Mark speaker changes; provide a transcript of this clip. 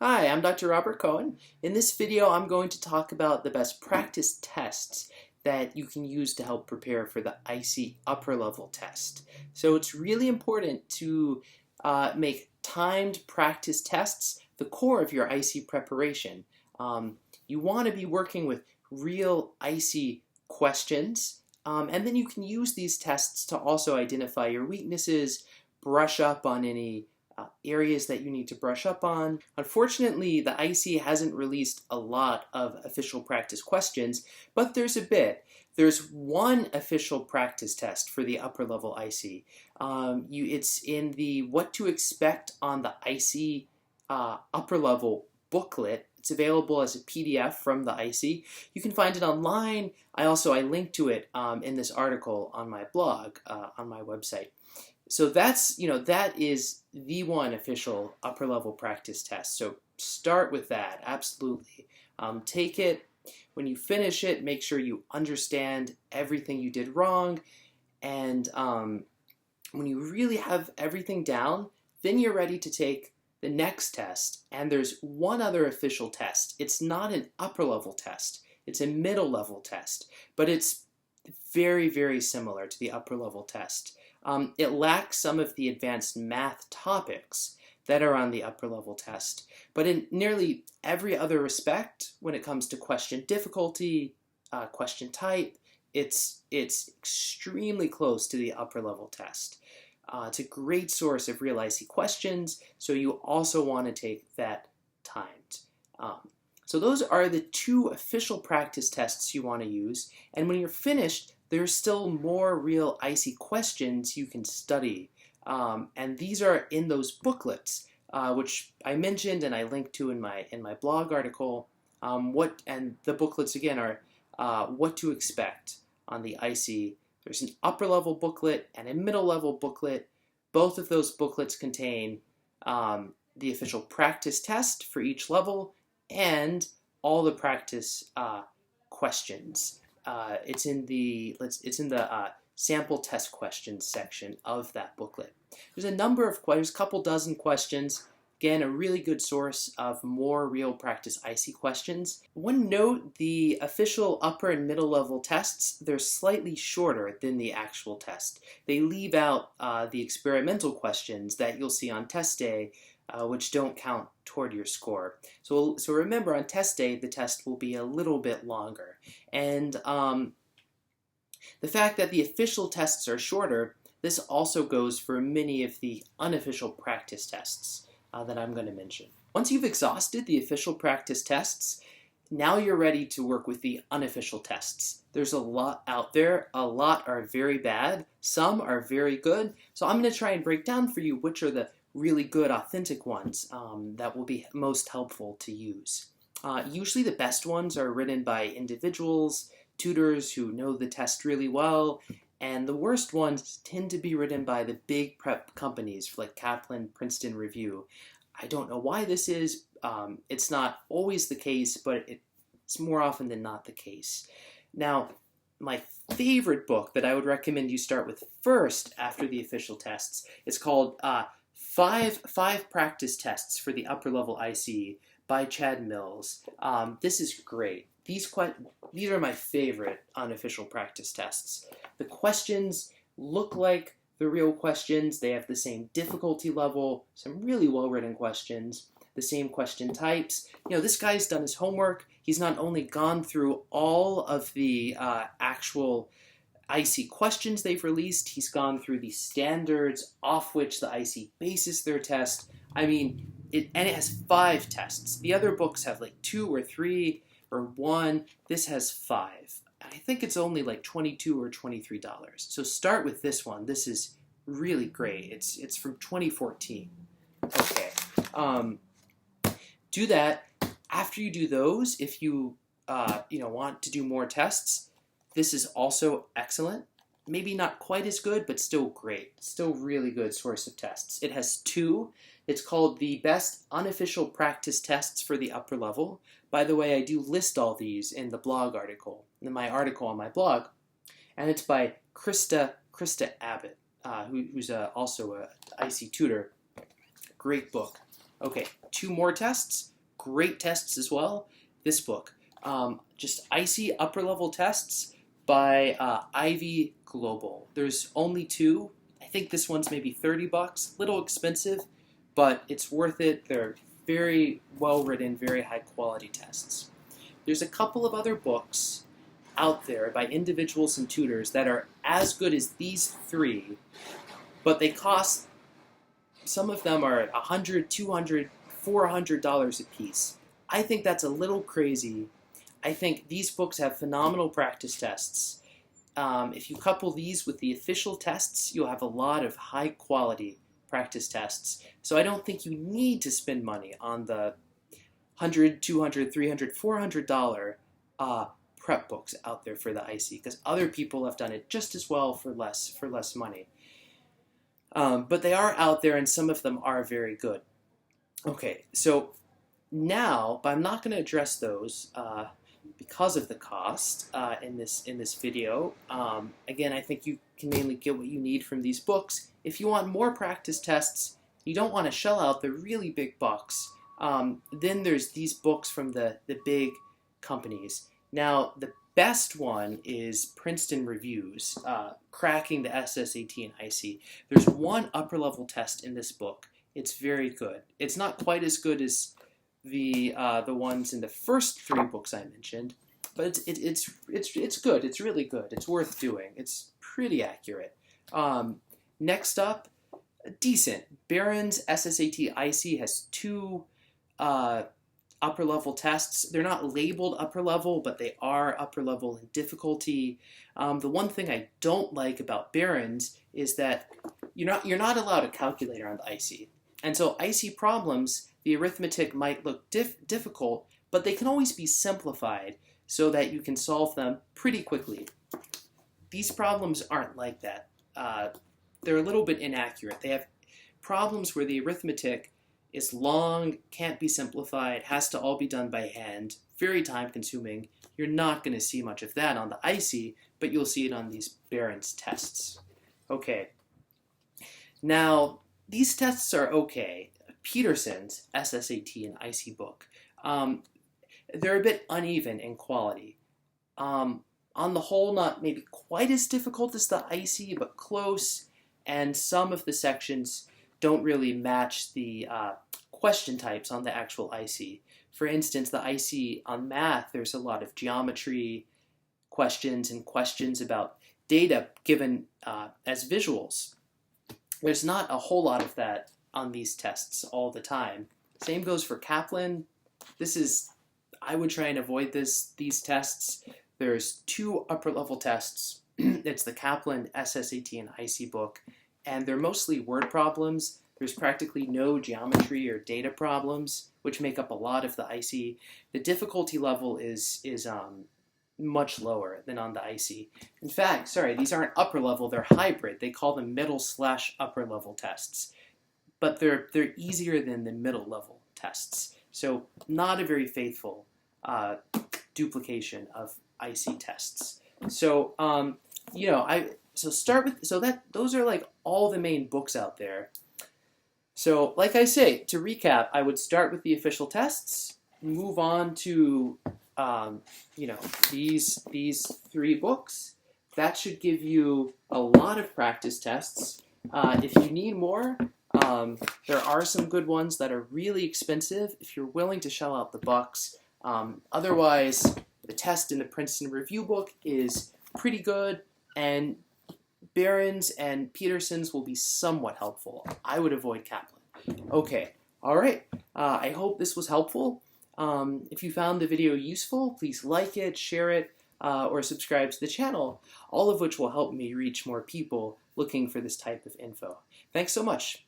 Speaker 1: Hi, I'm Dr. Robert Cohen. In this video, I'm going to talk about the best practice tests that you can use to help prepare for the ISEE upper level test. So it's really important to make timed practice tests the core of your ISEE preparation. You want to be working with real ISEE questions, and then you can use these tests to also identify your weaknesses, brush up on any areas that you need to brush up on. Unfortunately, the ISEE hasn't released a lot of official practice questions, but there's a bit. There's one official practice test for the upper level ISEE. It's in the What to Expect on the ISEE upper level booklet. It's available as a PDF from the ISEE. You can find it online. I linked to it in this article on my blog, on my website. So that is the one official upper level practice test. So start with that, absolutely. Take it. When you finish it, make sure you understand everything you did wrong. And when you really have everything down, then you're ready to take the next test. And there's one other official test. It's not an upper level test. It's a middle level test. But it's very, very similar to the upper level test. It lacks some of the advanced math topics that are on the upper level test, but in nearly every other respect, when it comes to question difficulty, question type, it's extremely close to the upper level test. It's a great source of real ISEE questions, so you also want to take that timed. So those are the two official practice tests you want to use, and when you're finished, there's still more real ISEE questions you can study. And these are in those booklets, which I mentioned and I linked to in my blog article. And the booklets again are What to Expect on the ISEE. There's an upper level booklet and a middle level booklet. Both of those booklets contain the official practice test for each level and all the practice questions. It's in the sample test questions section of that booklet. There's a couple dozen questions. Again, a really good source of more real practice ISEE questions. One note, the official upper and middle level tests, they're slightly shorter than the actual test. They leave out the experimental questions that you'll see on test day, which don't count toward your score. So remember, on test day, the test will be a little bit longer. And the fact that the official tests are shorter, this also goes for many of the unofficial practice tests that I'm going to mention. Once you've exhausted the official practice tests, now you're ready to work with the unofficial tests. There's a lot out there. A lot are very bad. Some are very good. So I'm going to try and break down for you which are the really good, authentic ones that will be most helpful to use. Usually the best ones are written by individuals, tutors who know the test really well, and the worst ones tend to be written by the big prep companies like Kaplan, Princeton Review. I don't know why this is. It's not always the case, but it's more often than not the case. Now, my favorite book that I would recommend you start with first after the official tests is called Five Practice Tests for the Upper Level ISEE by Chad Mills. This is great. These are my favorite unofficial practice tests. The questions look like the real questions. They have the same difficulty level, some really well-written questions, the same question types. This guy's done his homework. He's not only gone through all of the actual ISEE questions they've released, he's gone through the standards off which the ISEE bases their test. And it has 5 tests. The other books have like 2 or 3 or 1. This has 5. I think it's only like $22 or $23. So start with this one. This is really great. It's from 2014. Okay. Do that. After you do those, if you want to do more tests, this is also excellent. Maybe not quite as good, but still great. Still really good source of tests. It has 2. It's called the Best Unofficial Practice Tests for the Upper Level. By the way, I do list all these in the blog article, in my article on my blog. And it's by Krista Abbott, who's also a ISEE tutor. Great book. Okay, 2 more tests. great tests as well. This book, just ISEE Upper Level Tests by Ivy Global. There's only 2. I think this one's maybe $30, a little expensive, but it's worth it. They're very well written, very high quality tests. There's a couple of other books out there by individuals and tutors that are as good as these 3, but they cost, some of them are $100, $200, $400 a piece. I think that's a little crazy. I think these books have phenomenal practice tests. If you couple these with the official tests, you'll have a lot of high quality practice tests. So I don't think you need to spend money on the $100, $200, $300, $400 prep books out there for the ISEE, because other people have done it just as well for less money. But they are out there, and some of them are very good. Okay, so now, but I'm not going to address those because of the cost in this video. Again, I think you can mainly get what you need from these books. If you want more practice tests, you don't want to shell out the really big bucks, then there's these books from the big companies. Now, the best one is Princeton Reviews, Cracking the SSAT and ISEE. There's one upper level test in this book. It's very good. It's not quite as good as the ones in the first 3 books I mentioned, but it's good. It's really good. It's worth doing. It's pretty accurate. Next up, decent. Barron's SSAT ISEE has 2 upper level tests. They're not labeled upper level, but they are upper level in difficulty. The one thing I don't like about Barron's is that you're not allowed a calculator on the ISEE. And so ISEE problems, the arithmetic might look difficult, but they can always be simplified so that you can solve them pretty quickly. These problems aren't like that. They're a little bit inaccurate. They have problems where the arithmetic is long, can't be simplified, has to all be done by hand, very time consuming. You're not going to see much of that on the ISEE, but you'll see it on these Barron's tests. Okay. Now, these tests are okay. Peterson's SSAT and ISEE book, they're a bit uneven in quality. On the whole, not maybe quite as difficult as the ISEE, but close, and some of the sections don't really match the question types on the actual ISEE. For instance, the ISEE on math, there's a lot of geometry questions and questions about data given as visuals. There's not a whole lot of that on these tests all the time. Same goes for Kaplan. I would try and avoid these tests. There's 2 upper level tests. It's the Kaplan SSAT and ISEE book, and they're mostly word problems. There's practically no geometry or data problems, which make up a lot of the ISEE. The difficulty level is much lower than on the ISEE. In fact, sorry, these aren't upper level, they're hybrid. They call them middle/upper level tests. But they're easier than the middle level tests. So not a very faithful duplication of ISEE tests. So those are like all the main books out there. So like I say, to recap, I would start with the official tests, move on to these 3 books. That should give you a lot of practice tests. If you need more, there are some good ones that are really expensive if you're willing to shell out the bucks. Otherwise, the test in the Princeton Review book is pretty good, and Barron's and Peterson's will be somewhat helpful. I would avoid Kaplan. Okay, all right. I hope this was helpful. If you found the video useful, please like it, share it, or subscribe to the channel, all of which will help me reach more people looking for this type of info. Thanks so much.